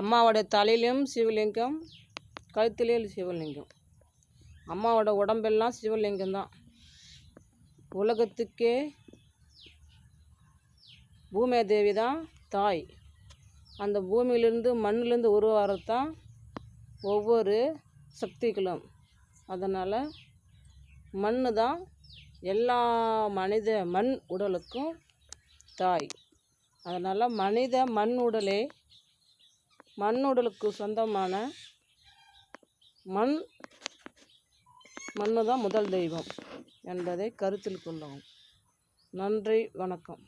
அம்மாவோட தலையிலும் சிவலிங்கம், கழுத்திலே சிவலிங்கம். அம்மாவோட உடம்பெல்லாம் சிவலிங்கம் தான். உலகத்துக்கே பூமேதேவி தான் தாய். அந்த பூமியிலேருந்து மண்ணிலேருந்து உருவாகிறது தான் ஒவ்வொரு சக்திகளும். அதனால் மண் தான் எல்லா மண் உடலுக்கும் தாய். அதனால் மண் உடலுக்கு சொந்தமான மண்ணு தான் முதல் தெய்வம் என்பதை கருத்தில் கொள்ளவும். நன்றி, வணக்கம்.